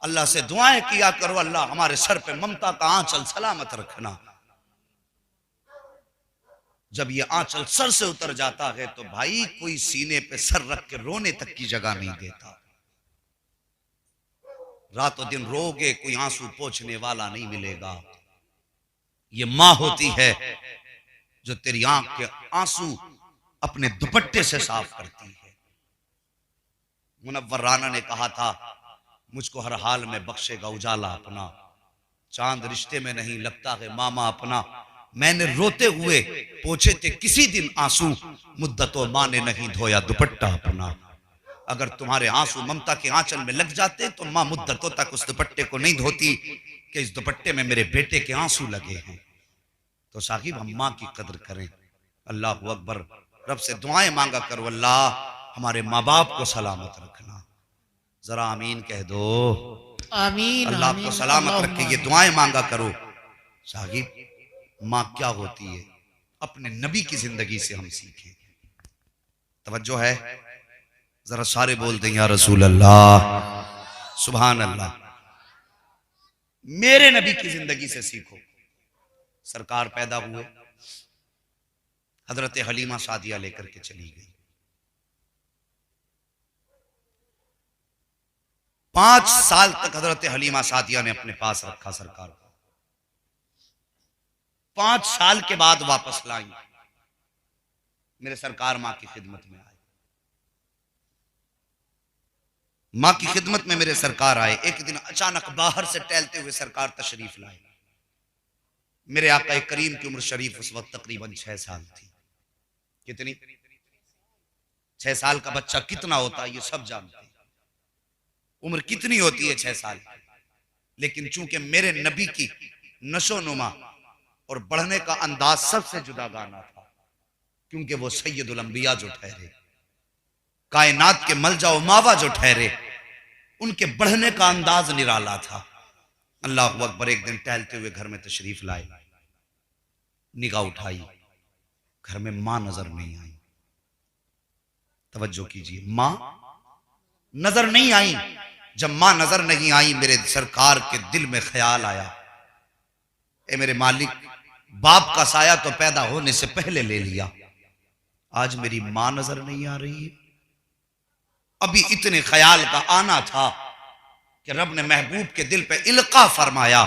अल्लाह से दुआएं किया करो, अल्लाह हमारे सर पे ममता का आंचल सलामत रखना। जब ये आंचल सर से उतर जाता है तो भाई कोई सीने पे सर रख के रोने तक की जगह नहीं देता। रातों दिन रोगे, कोई आंसू पोंछने वाला नहीं मिलेगा। ये मां होती है जो तेरी आंख के आंसू अपने दुपट्टे से साफ करती है। मुनव्वर राना ने कहा था, मुझको हर हाल में बख्शेगा उजाला अपना, चांद रिश्ते में नहीं लगता है मामा अपना। मैंने रोते हुए पोंछे थे किसी दिन आंसू, मुद्दतों मां ने नहीं धोया दुपट्टा अपना। अगर तुम्हारे आंसू ममता के आंचल में लग जाते तो मां मुद्दतों तक उस दुपट्टे को नहीं धोती कि इस दुपट्टे में मेरे बेटे के आंसू लगे हैं। तो साहिब हम मां की कदर करें। अल्लाह अकबर, रब से दुआएं मांगा करो, अल्लाह हमारे माँ बाप को सलामत रखना। जरा आमीन कह दो। आमीन। अल्लाह को सलामत रखे, ये दुआएं मांगा करो। साहिब मां क्या होती है, अपने नबी की जिंदगी से हम सीखें। तवज्जो है, जरा सारे बोल दें या रसूल अल्लाह, सुभान अल्लाह। मेरे नबी की जिंदगी से सीखो। सरकार पैदा हुए, हजरत हलीमा सादिया लेकर के चली गई। 5 साल तक हजरत हलीमा सादिया ने अपने पास रखा सरकार को। 5 साल के बाद वापस लाई। मेरे सरकार मां की खिदमत में आए। मां की खिदमत में मेरे सरकार आए। एक दिन अचानक बाहर से टहलते हुए सरकार तशरीफ लाए। मेरे आका करीम की उम्र शरीफ उस वक्त तकरीबन 6 साल थी। कितनी? 6 साल का बच्चा कितना होता है ये सब जानते हैं। उम्र कितनी होती है 6 साल। लेकिन चूंकि मेरे नबी की नशो नुमा और बढ़ने का अंदाज सबसे जुदा गाना था, क्योंकि वो सैयदुल अंबिया जो ठहरे, कायनात के मलजा व मावा जो ठहरे, उनके बढ़ने का अंदाज निराला था। अल्लाह अकबर, एक दिन टहलते हुए घर में तशरीफ लाए। निगाह उठाई, घर में मां नजर नहीं आई। तवज्जो कीजिए, मां नजर नहीं आई। जब मां नजर नहीं आई, मेरे सरकार के दिल में ख्याल आया, ए मेरे मालिक, बाप का साया तो पैदा होने से पहले ले लिया, आज मेरी मां नजर नहीं आ रही है। अभी इतने ख्याल का आना था कि रब ने महबूब के दिल पे इल्का फरमाया,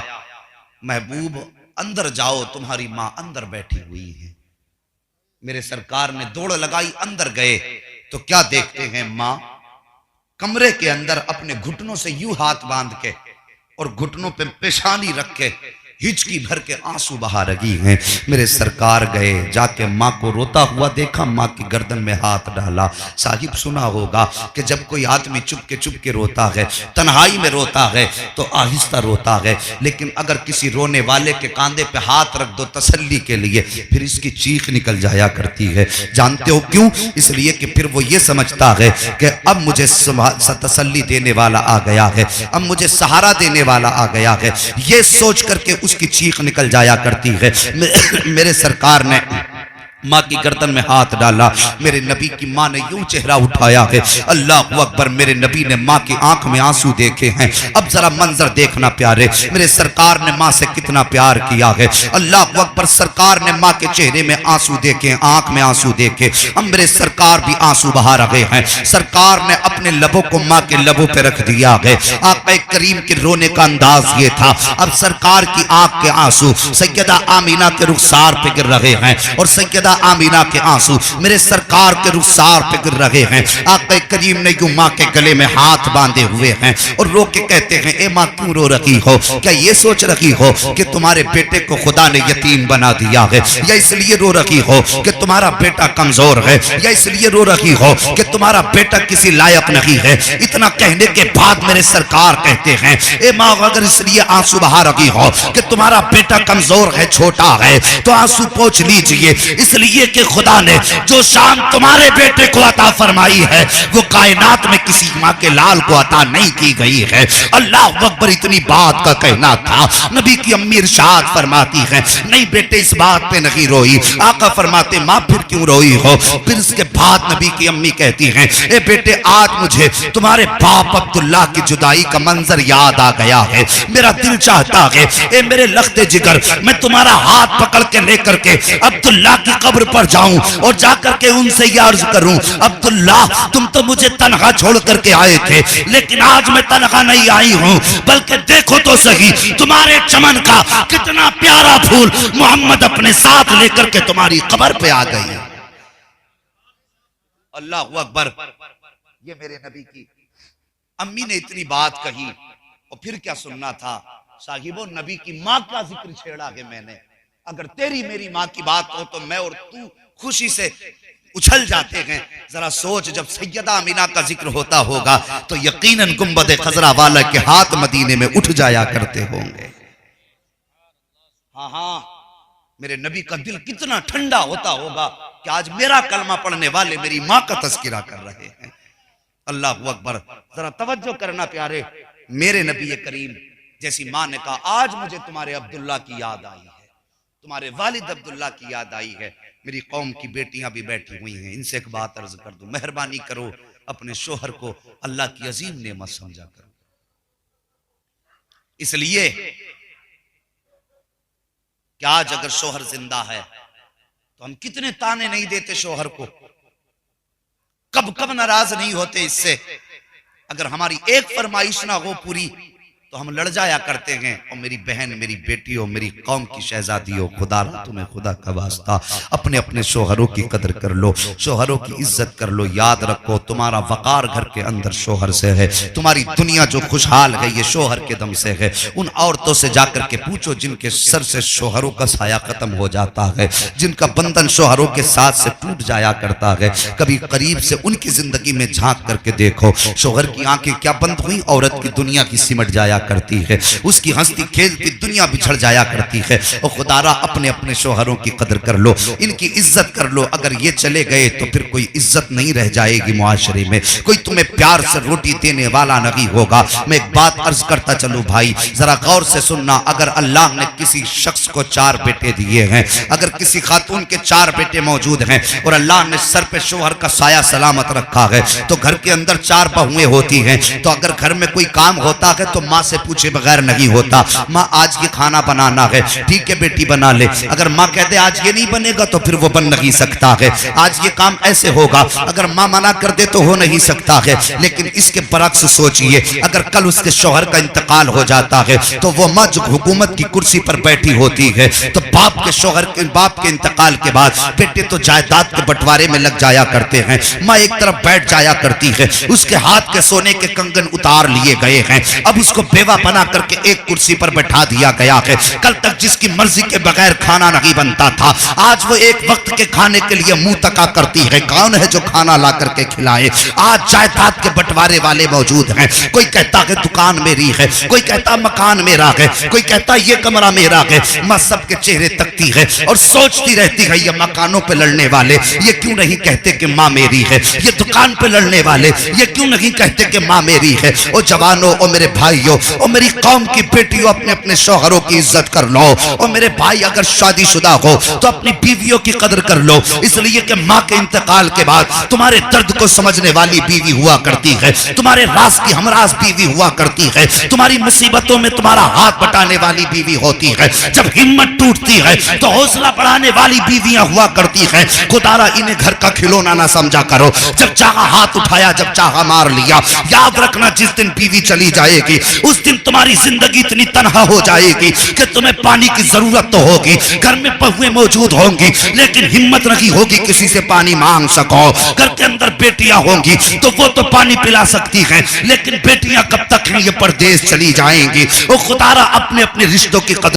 महबूब अंदर जाओ, तुम्हारी मां अंदर बैठी हुई है। मेरे सरकार ने दौड़ लगाई, अंदर गए तो क्या देखते हैं, मां कमरे के अंदर अपने घुटनों से यूं हाथ बांध के और घुटनों पे पेशानी रख के हिचकी भर के आंसू बहा रही हैं। मेरे सरकार गए, जाके माँ को रोता हुआ देखा, माँ की गर्दन में हाथ डाला। साहिब सुना होगा कि जब कोई आदमी चुप के रोता है, तन्हाई में रोता है, तो आहिस्ता रोता है, लेकिन अगर किसी रोने वाले के कांधे पे हाथ रख दो तसल्ली के लिए, फिर इसकी चीख निकल जाया करती है। जानते हो क्यों? इसलिए कि फिर वो ये समझता है कि अब मुझे तसल्ली देने वाला आ गया है, अब मुझे सहारा देने वाला आ गया है। ये सोच करके उसकी चीख निकल जाया करती है। मेरे सरकार ने माँ की गर्दन में हाथ डाला। मेरे नबी की माँ ने यूं चेहरा उठाया है, अल्लाह अकबर, मेरे नबी ने माँ की आंख में आंसू देखे हैं। अब जरा मंजर देखना प्यारे, मेरे सरकार ने माँ से कितना प्यार किया है। अल्लाह अकबर, सरकार ने माँ के चेहरे में आंसू देखे, आंख में आंसू देखे। अब मेरे सरकार भी आंसू बहा रहे हैं। सरकार ने अपने लबों को माँ के लबों पे रख दिया है। आका करीम के रोने का अंदाज ये था। अब सरकार की आंख के आंसू सैयदा आमीना के रुखसार पे गिर रहे हैं और सैयदा आमीना के आंसू मेरे सरकार के रुखसार पे गिर रहे हैं। आका करीम ने यूं माँ के गले में हाथ बांधे हुए हैं और रो के कहते हैं, ए माँ क्यों रो रही हो? क्या ये सोच रही हो कि तुम्हारे बेटे को खुदा ने यतीम बना दिया है, या इसलिए रो रही हो कि तुम्हारा बेटा कमजोर है, या इसलिए रो रही हो कि तुम्हारा बेटा किसी लायक नहीं है? इतना कहने के बाद मेरे सरकार कहते हैं, ए माँ अगर इसलिए आंसू बहा रही हो कि तुम्हारा बेटा कमजोर है, छोटा है, तो आंसू पोंछ लीजिए, इसलिए इसलिए कि खुदा ने जो शान तुम्हारे बेटे को अता फरमाई है वो कायनात में किसी माँ के लाल को अता नहीं की गई है। अल्लाह अकबर, इतनी बात का कहना था। नबी की अम्मी इरशाद फरमाती है, नहीं बेटे इस बात पे नहीं रोई। आका फरमाते, माँ फिर क्यों रोई हो? फिर इसके बाद नबी की अम्मी कहती हैं, ए बेटे आज मुझे तुम्हारे बाप अब्दुल्ला की जुदाई का मंजर याद आ गया है। मेरा दिल चाहता है ए मेरे लख्ते जिगर, मैं तुम्हारा हाथ पकड़ के लेकर के अब्दुल्ला की कब्र पर जाऊं और जाकर के उनसे ये अर्ज करूं, अब्दुल्ला तुम तो मुझे तनहा छोड़ करके आए थे, लेकिन आज मैं तनहा नहीं आई हूं, बल्कि देखो तो सही तुम्हारे चमन का कितना प्यारा फूल मोहम्मद अपने साथ लेकर के तुम्हारी कब्र पे आ गई। अल्लाह अकबर। ये मेरे नबी की अम्मी ने इतनी बात कही और फिर क्या सुनना था साहिबो? नबी की माँ का जिक्र छेड़ा है मैंने। अगर तेरी मेरी माँ की बात हो तो मैं और तू खुशी से उछल जाते हैं। जरा सोच, जब सैयदा अमीना का जिक्र होता होगा तो यकीनन गुंबद खजरा वाला के हाथ मदीने में उठ जाया करते होंगे। हाँ हाँ, मेरे नबी का दिल कितना ठंडा होता होगा कि आज मेरा कलमा पढ़ने वाले मेरी माँ का तस्करा कर रहे हैं। अल्लाह अकबर। जरा तवज्जो करना प्यारे, मेरे नबी करीम जैसी माँ ने कहा, आज मुझे तुम्हारे अब्दुल्ला की याद आई है, तुम्हारे वालिद अब्दुल्ला की याद आई है। मेरी कौम की बेटियां भी बैठी हुई हैं, इनसे एक बात अर्ज कर दूं, मेहरबानी करो अपने शोहर को अल्लाह की अजीम नेमत समझा करो। इसलिए कि आज अगर शोहर जिंदा है तो हम कितने ताने नहीं देते शोहर को, कब कब नाराज नहीं होते इससे। अगर हमारी एक फरमाइश ना हो पूरी तो हम लड़ जाया करते हैं। और मेरी बहन, मेरी बेटी हो, मेरी कौम की शहजादी हो, खुदा तुम्हें खुदा का वास्ता अपने अपने शोहरों की कदर कर लो, शोहरों की इज्जत कर लो। याद रखो तुम्हारा वकार घर के अंदर शोहर से है, तुम्हारी दुनिया जो खुशहाल है ये शोहर के दम से है। उन औरतों से जाकर के पूछो जिनके सर से शोहरों का साया खत्म हो जाता है, जिनका बंधन शोहरों के साथ से टूट जाया करता है, कभी करीब से उनकी जिंदगी में झांक करके देखो, शोहर की आंखें क्या बंद हुई, औरत की दुनिया की सिमट जाया करती है, उसकी हंसती खेलती दुनिया बिछड़ जाया करती है। और खुदारा अपने अपने शोहरों की कदर कर लो, इनकी इज्जत कर लो। अगर ये चले गए तो फिर कोई इज्जत नहीं रह जाएगी मुआशरे में, कोई तुम्हें प्यार से रोटी देने वाला नहीं होगा। मैं एक बात अर्ज करता चलूं भाई, जरा गौर से सुनना। अगर अल्लाह ने किसी शख्स को 4 बेटे दिए हैं, अगर किसी खातून के 4 बेटे मौजूद हैं और अल्लाह ने सर पे शोहर का साया सलामत रखा है, तो घर के अंदर 4 बहुएं होती हैं, तो अगर घर में कोई काम होता है तो माँ से पूछे बगैर नहीं होता। माँ आज ये खाना बनाना है, ठीक है बेटी बना ले। अगर माँ कहते आज ये नहीं बनेगा तो फिर वो बन नहीं सकता है, आज ये काम ऐसे होगा, अगर माँ मना कर दे तो हो नहीं सकता है। लेकिन इसके बरक्स सोचिए, अगर कल उसके शौहर का इंतकाल हो जाता है तो वो माँ जो हुकूमत की कुर्सी पर बैठी होती है, तो बाप के इंतकाल के बाद बेटे तो जायदाद के बंटवारे में लग जाया करते हैं। माँ एक तरफ बैठ जाया करती है, उसके हाथ के सोने के कंगन उतार लिए गए हैं, अब उसको बेवा बना करके एक कुर्सी पर बैठा दिया गया है। कल तक जिसकी मर्जी के बगैर खाना नहीं बनता था, आज वो एक वक्त के खाने के लिए मुंह तका करती है। कौन है जो खाना ला करके खिलाए? आज जायदाद के बंटवारे वाले मौजूद हैं, कोई कहता है दुकान मेरी है, कोई कहता मकान मेरा है, कोई कहता ये कमरा मेरा है। माँ सबके चेहरे तकती है और सोचती रहती है, ये मकानों पे लड़ने वाले ये क्यों नहीं कहते कि माँ मेरी है, ये दुकान पे लड़ने वाले ये क्यों नहीं कहते कि माँ मेरी है। ओ जवानों, ओ मेरे भाइयों, ओ मेरी कौम की बेटियों, अपने अपने शौहरों की इज्जत कर लो। और मेरे भाई अगर शादीशुदा हो तो अपनी बीवियों की कदर कर लो, इसलिए कि माँ के इंतकाल के बाद तुम्हारे दर्द को समझने वाली बीवी हुआ करती है, तुम्हारे राज की हमराज बीवी हुआ करती है, तुम्हारी मुसीबतों में तुम्हारा हाथ बटाने वाली बीवी होती है। जब हिम्मत टूटती है तो हौसला बढ़ाने वाली बीवियां हुआ करती है। खुदारा इन्हें घर का खिलौना ना समझा करो, जब चाहा हाथ उठाया, जब चाहा मार लिया। याद रखना, जिस दिन बीवी चली जाएगी उस दिन तुम्हारी जिंदगी इतनी तन्हा हो जाएगी कि तुम्हें पानी की जरूरत तो होगी, घर में बहुएं मौजूद होंगी, लेकिन हिम्मत नहीं होगी किसी से पानी मांग सको। घर के अंदर बेटियां होंगी तो वो तो पानी पिला सकती हैं, लेकिन बेटियां कब तक हैं, ये परदेश चली जाएंगी। वो खुदारा अपने अपने रिश्तों की कदर